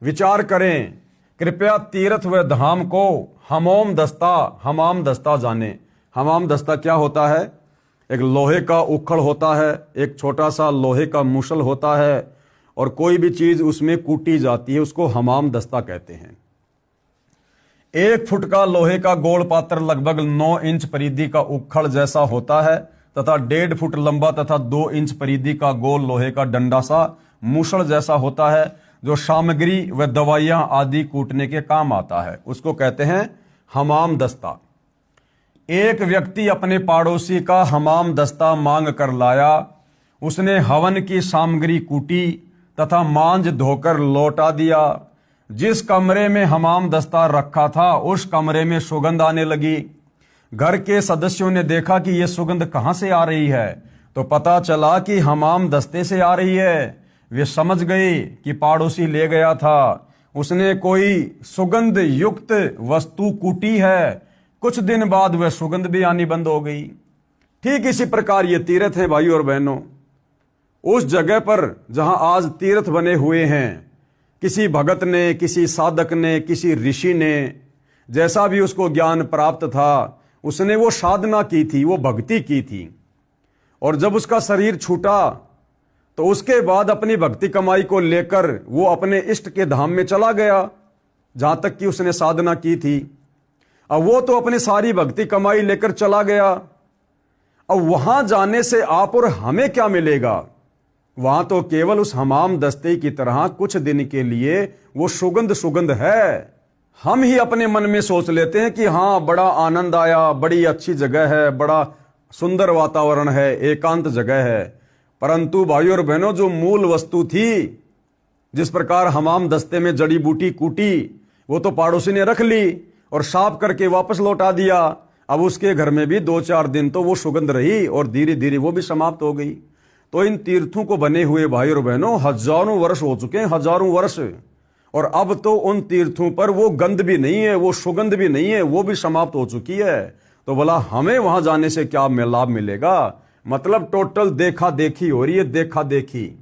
विचार करें, कृपया तीर्थ व धाम को हमाम दस्ता जाने। हमाम दस्ता क्या होता है? एक लोहे का उखड़ होता है, एक छोटा सा लोहे का मुसल होता है और कोई भी चीज उसमें कूटी जाती है, उसको हमाम दस्ता कहते हैं। 1 फुट का लोहे का गोल पात्र लगभग 9 इंच परिधि का उखड़ जैसा होता है तथा 1.5 फुट लंबा तथा 2 इंच परिधि का गोल लोहे का डंडा सा मुसल जैसा होता है, जो सामग्री व दवाइयां आदि कूटने के काम आता है, उसको कहते हैं हमाम दस्ता। एक व्यक्ति अपने पड़ोसी का हमाम दस्ता मांग कर लाया। उसने हवन की सामग्री कूटी तथा मांज धोकर लौटा दिया। जिस कमरे में हमाम दस्ता रखा था उस कमरे में सुगंध आने लगी। घर के सदस्यों ने देखा कि यह सुगंध कहां से आ रही है, तो पता चला कि हमाम दस्ते से आ रही है। वे समझ गए कि पड़ोसी ले गया था, उसने कोई सुगंध युक्त वस्तु कूटी है। कुछ दिन बाद वह सुगंध भी आनी बंद हो गई। ठीक इसी प्रकार ये तीर्थ हैं भाइयों और बहनों। उस जगह पर जहां आज तीर्थ बने हुए हैं, किसी भगत ने, किसी साधक ने, किसी ऋषि ने, जैसा भी उसको ज्ञान प्राप्त था, उसने वो साधना की थी, वो भक्ति की थी, और जब उसका शरीर छूटा तो उसके बाद अपनी भक्ति कमाई को लेकर वो अपने इष्ट के धाम में चला गया जहां तक कि उसने साधना की थी। अब वो तो अपनी सारी भक्ति कमाई लेकर चला गया। अब वहां जाने से आप और हमें क्या मिलेगा? वहां तो केवल उस हमाम दस्ते की तरह कुछ दिन के लिए वो सुगंध है। हम ही अपने मन में सोच लेते हैं कि हाँ, बड़ा आनंद आया, बड़ी अच्छी जगह है, बड़ा सुंदर वातावरण है, एकांत जगह है। परंतु भाइयों और बहनों, जो मूल वस्तु थी, जिस प्रकार हमाम दस्ते में जड़ी बूटी कूटी, वो तो पड़ोसी ने रख ली और साफ करके वापस लौटा दिया। अब उसके घर में भी 2-4 दिन तो वो सुगंध रही और धीरे धीरे वो भी समाप्त हो गई। तो इन तीर्थों को बने हुए भाइयों और बहनों हजारों वर्ष हो चुके हैं, हजारों वर्ष, और अब तो उन तीर्थों पर वो गंध भी नहीं है, वो सुगंध भी नहीं है, वो भी समाप्त हो चुकी है। तो भला हमें वहां जाने से क्या लाभ मिलेगा? मतलब टोटल देखा देखी हो रही है, देखा देखी।